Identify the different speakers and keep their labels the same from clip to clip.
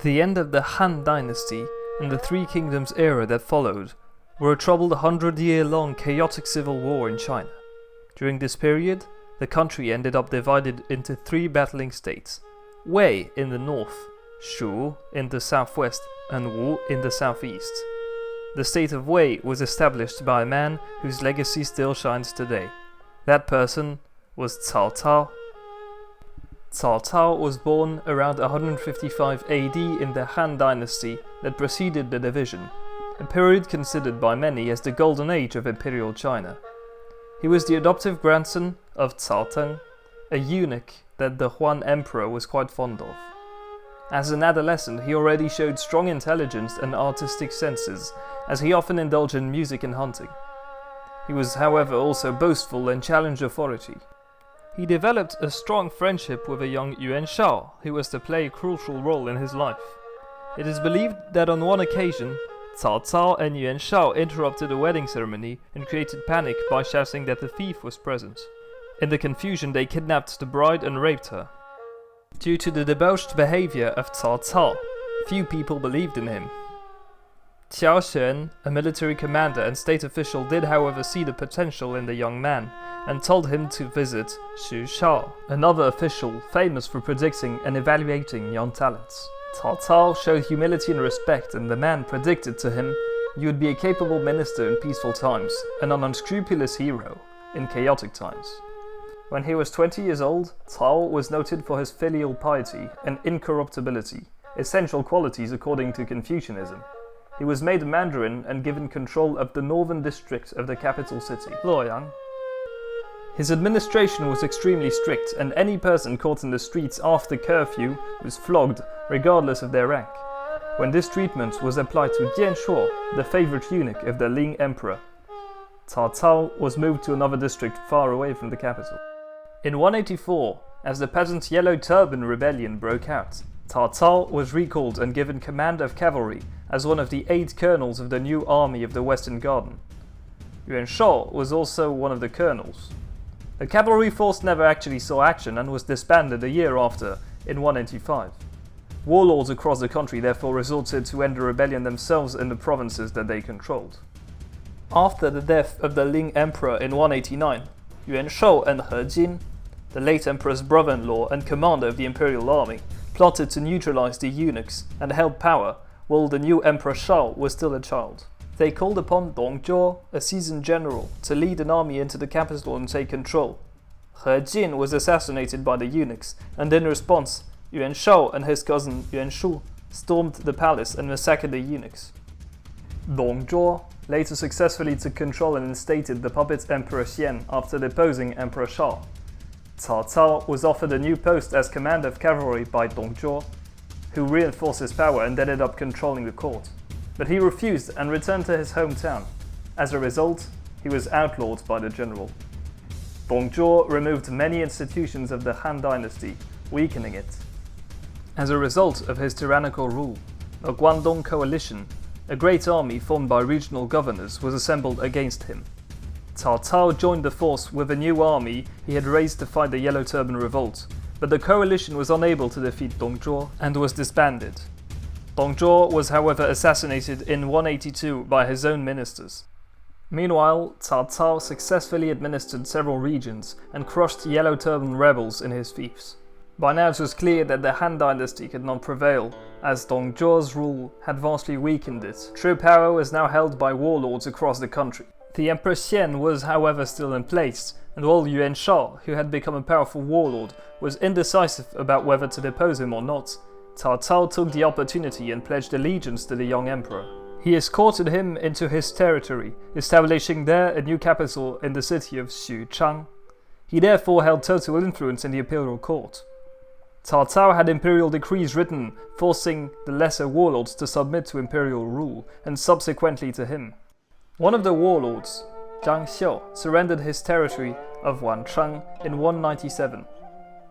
Speaker 1: The end of the Han Dynasty and the Three Kingdoms era that followed were a troubled 100-year-long chaotic civil war in China. During this period, the country ended up divided into three battling states: Wei in the north, Shu in the southwest, and Wu in the southeast. The state of Wei was established by a man whose legacy still shines today. That person was Cao Cao. Cao Cao was born around 155 AD in the Han Dynasty that preceded the division, a period considered by many as the golden age of imperial China. He was the adoptive grandson of Cao Teng, a eunuch that the Huan Emperor was quite fond of. As an adolescent, he already showed strong intelligence and artistic senses, as he often indulged in music and hunting. He was, however, also boastful and challenged authority. He developed a strong friendship with a young Yuan Shao, who was to play a crucial role in his life. It is believed that on one occasion, Cao Cao and Yuan Shao interrupted a wedding ceremony and created panic by shouting that the thief was present. In the confusion, they kidnapped the bride and raped her. Due to the debauched behavior of Cao Cao, few people believed in him. Qiao Xuan, a military commander and state official, did however see the potential in the young man and told him to visit Xu Shao, another official famous for predicting and evaluating young talents. Cao Cao showed humility and respect, and the man predicted to him, "You would be a capable minister in peaceful times and an unscrupulous hero in chaotic times." When he was 20 years old, Cao was noted for his filial piety and incorruptibility, essential qualities according to Confucianism. He was made a mandarin and given control of the northern district of the capital city, Luoyang. His administration was extremely strict, and any person caught in the streets after curfew was flogged, regardless of their rank. When this treatment was applied to Jian Shuo, the favorite eunuch of the Ling Emperor, Cao Cao was moved to another district far away from the capital. In 184, as the peasant Yellow Turban Rebellion broke out, Cao Cao was recalled and given command of cavalry as one of the 8 colonels of the new army of the Western Garden. Yuan Shao was also one of the colonels. The cavalry force never actually saw action and was disbanded a year after, in 185. Warlords across the country therefore resorted to end the rebellion themselves in the provinces that they controlled. After the death of the Ling Emperor in 189, Yuan Shao and He Jin, the late emperor's brother-in-law and commander of the imperial army, plotted to neutralize the eunuchs and held power while the new Emperor Shao was still a child. They called upon Dong Zhuo, a seasoned general, to lead an army into the capital and take control. He Jin was assassinated by the eunuchs, and in response, Yuan Shao and his cousin Yuan Shu stormed the palace and massacred the eunuchs. Dong Zhuo later successfully took control and instated the puppet Emperor Xian after deposing Emperor Shao. Cao Cao was offered a new post as commander of cavalry by Dong Zhuo, who reinforced his power and ended up controlling the court. But he refused and returned to his hometown. As a result, he was outlawed by the general. Dong Zhuo removed many institutions of the Han Dynasty, weakening it. As a result of his tyrannical rule, the Guangdong Coalition, a great army formed by regional governors, was assembled against him. Cao Cao joined the force with a new army he had raised to fight the Yellow Turban Revolt, but the coalition was unable to defeat Dong Zhuo and was disbanded. Dong Zhuo was however assassinated in 182 by his own ministers. Meanwhile, Cao Cao successfully administered several regions and crushed Yellow Turban rebels in his fiefs. By now it was clear that the Han Dynasty could not prevail, as Dong Zhuo's rule had vastly weakened it. True power was now held by warlords across the country. The Emperor Xian was however still in place, and while Yuan Shao, who had become a powerful warlord, was indecisive about whether to depose him or not, Cao Cao took the opportunity and pledged allegiance to the young emperor. He escorted him into his territory, establishing there a new capital in the city of Xuchang. He therefore held total influence in the imperial court. Cao Cao had imperial decrees written, forcing the lesser warlords to submit to imperial rule, and subsequently to him. One of the warlords, Zhang Xiu, surrendered his territory of Wancheng in 197.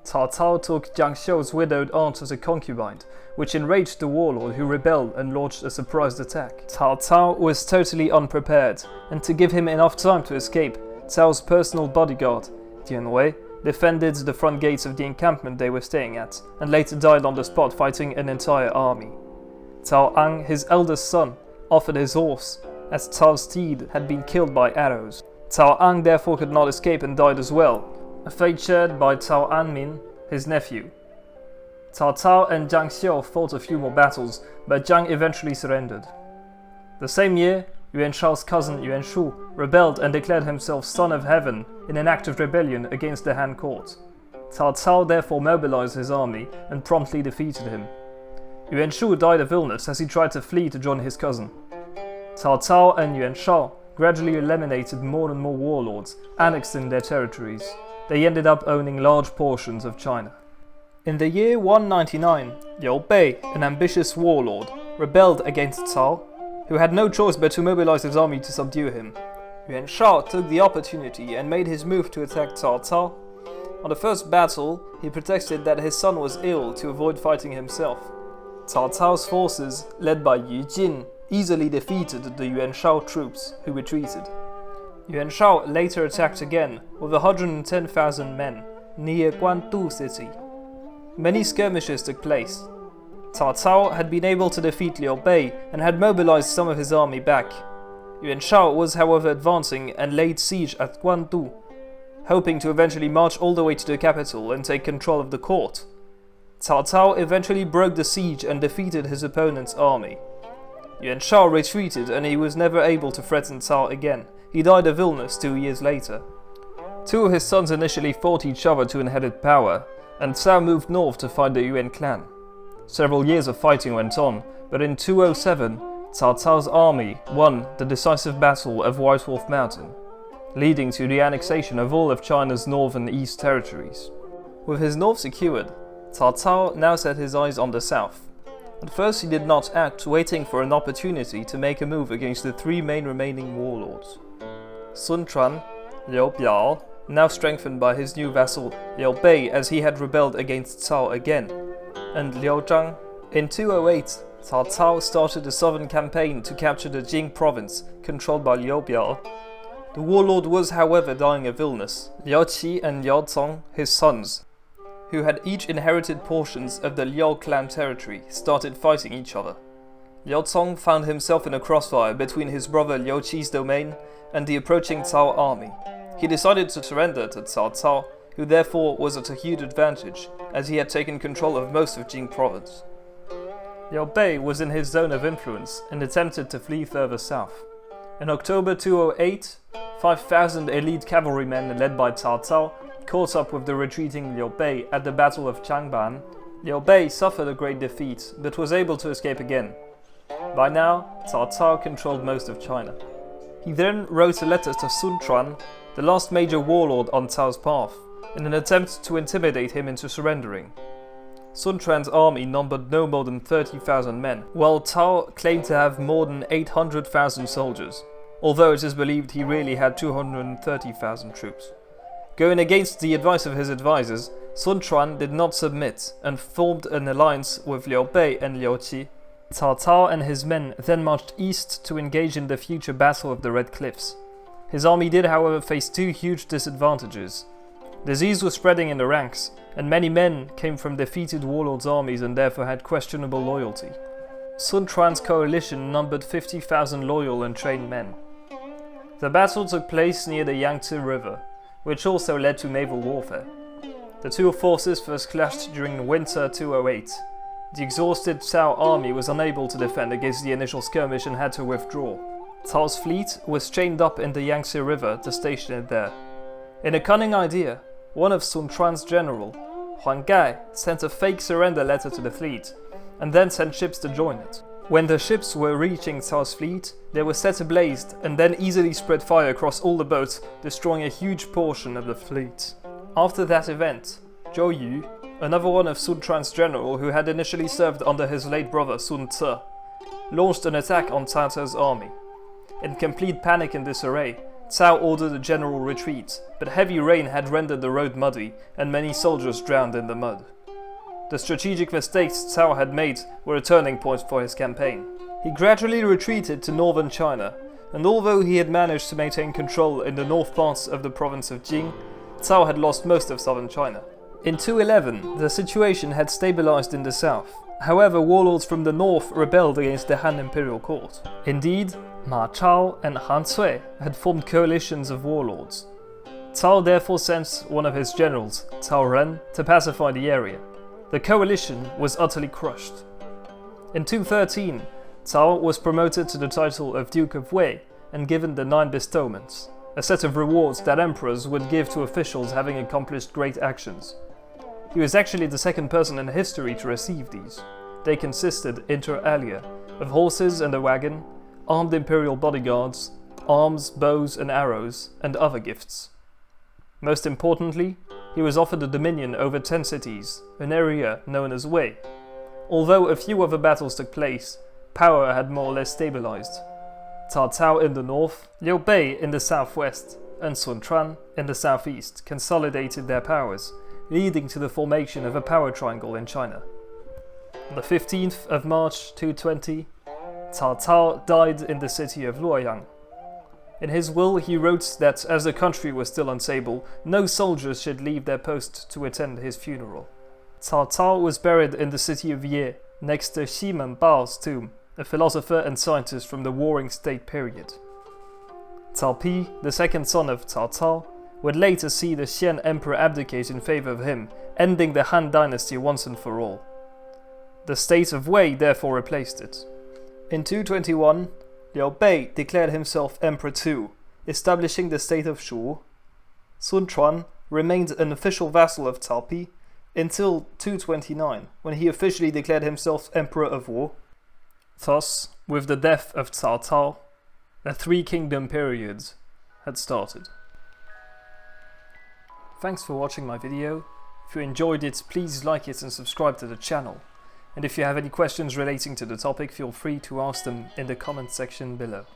Speaker 1: Cao Cao took Zhang Xiu's widowed aunt as a concubine, which enraged the warlord, who rebelled and launched a surprise attack. Cao Cao was totally unprepared, and to give him enough time to escape, Cao's personal bodyguard, Dian Wei, defended the front gates of the encampment they were staying at, and later died on the spot fighting an entire army. Cao Ang, his eldest son, offered his horse, as Cao's steed had been killed by arrows. Cao Ang therefore could not escape and died as well, a fate shared by Cao Anmin, his nephew. Cao Cao and Jiang Xiu fought a few more battles, but Jiang eventually surrendered. The same year, Yuan Shao's cousin Yuan Shu rebelled and declared himself Son of Heaven in an act of rebellion against the Han court. Cao Cao therefore mobilized his army and promptly defeated him. Yuan Shu died of illness as he tried to flee to join his cousin. Cao Cao and Yuan Shao gradually eliminated more and more warlords, annexing their territories. They ended up owning large portions of China. In the year 199, Liu Bei, an ambitious warlord, rebelled against Cao, who had no choice but to mobilize his army to subdue him. Yuan Shao took the opportunity and made his move to attack Cao Cao. On the first battle, he protested that his son was ill to avoid fighting himself. Cao Cao's forces, led by Yu Jin, easily defeated the Yuan Shao troops, who retreated. Yuan Shao later attacked again with 110,000 men near Guandu city. Many skirmishes took place. Cao Cao had been able to defeat Liu Bei and had mobilized some of his army back. Yuan Shao was however advancing and laid siege at Guandu, hoping to eventually march all the way to the capital and take control of the court. Cao Cao eventually broke the siege and defeated his opponent's army. Yuan Shao retreated and he was never able to threaten Cao again. He died of illness 2 years later. Two of his sons initially fought each other to inherit power, and Cao moved north to fight the Yuan clan. Several years of fighting went on, but in 207, Cao Cao's army won the decisive battle of White Wolf Mountain, leading to the annexation of all of China's north and east territories. With his north secured, Cao Cao now set his eyes on the south. At first he did not act, waiting for an opportunity to make a move against the three main remaining warlords. Sun Quan, Liu Biao, now strengthened by his new vassal Liu Bei as he had rebelled against Cao again, and Liu Zhang. In 208, Cao Cao started a southern campaign to capture the Jing province, controlled by Liu Biao. The warlord was however dying of illness. Liu Qi and Liu Cong, his sons, who had each inherited portions of the Liu clan territory, started fighting each other. Liu Cong found himself in a crossfire between his brother Liu Qi's domain and the approaching Cao army. He decided to surrender to Cao Cao, who therefore was at a huge advantage, as he had taken control of most of Jing province. Liu Bei was in his zone of influence and attempted to flee further south. In October 208, 5,000 elite cavalrymen led by Cao Cao caught up with the retreating Liu Bei at the Battle of Changban. Liu Bei suffered a great defeat, but was able to escape again. By now, Cao Cao controlled most of China. He then wrote a letter to Sun Quan, the last major warlord on Cao's path, in an attempt to intimidate him into surrendering. Sun Quan's army numbered no more than 30,000 men, while Cao claimed to have more than 800,000 soldiers, although it is believed he really had 230,000 troops. Going against the advice of his advisors, Sun Quan did not submit and formed an alliance with Liu Bei and Liu Qi. Cao Cao and his men then marched east to engage in the future Battle of the Red Cliffs. His army did however face two huge disadvantages. Disease was spreading in the ranks, and many men came from defeated warlords' armies and therefore had questionable loyalty. Sun Quan's coalition numbered 50,000 loyal and trained men. The battle took place near the Yangtze River, which also led to naval warfare. The two forces first clashed during winter 208. The exhausted Cao army was unable to defend against the initial skirmish and had to withdraw. Cao's fleet was chained up in the Yangtze River to station it there. In a cunning idea, one of Sun Quan's general, Huang Gai, sent a fake surrender letter to the fleet, and then sent ships to join it. When the ships were reaching Cao's fleet, they were set ablaze and then easily spread fire across all the boats, destroying a huge portion of the fleet. After that event, Zhou Yu, another one of Sun Quan's general who had initially served under his late brother Sun Ce, launched an attack on Cao Cao's army. In complete panic and disarray, Cao ordered a general retreat, but heavy rain had rendered the road muddy, and many soldiers drowned in the mud. The strategic mistakes Cao had made were a turning point for his campaign. He gradually retreated to northern China, and although he had managed to maintain control in the north parts of the province of Jing, Cao had lost most of southern China. In 211, the situation had stabilized in the south. However, warlords from the north rebelled against the Han imperial court. Indeed, Ma Chao and Han Sui had formed coalitions of warlords. Cao therefore sent one of his generals, Cao Ren, to pacify the area. The coalition was utterly crushed. In 213, Cao was promoted to the title of Duke of Wei and given the 9 bestowments, a set of rewards that emperors would give to officials having accomplished great actions. He was actually the second person in history to receive these. They consisted, inter alia, of horses and a wagon, armed imperial bodyguards, arms, bows and arrows, and other gifts. Most importantly, he was offered a dominion over 10 cities, an area known as Wei. Although a few other battles took place, power had more or less stabilized. Cao Cao in the north, Liu Bei in the southwest, and Sun Quan in the southeast consolidated their powers, leading to the formation of a power triangle in China. On the 15th of March 220, Cao Cao died in the city of Luoyang. In his will he wrote that as the country was still unstable, no soldiers should leave their post to attend his funeral. Cao Cao was buried in the city of Ye, next to Ximen Bao's tomb, a philosopher and scientist from the Warring State period. Cao Pi, the second son of Cao Cao, would later see the Xian emperor abdicate in favor of him, ending the Han dynasty once and for all. The state of Wei therefore replaced it. In 221, Liu Bei declared himself emperor too, establishing the state of Shu. Sun Quan remained an official vassal of Cao Pi until 229, when he officially declared himself emperor of Wu. Thus, with the death of Cao Cao, the 3-kingdom period had started. Thanks for watching my video. If you enjoyed it, please like it and subscribe to the channel. And if you have any questions relating to the topic, feel free to ask them in the comment section below.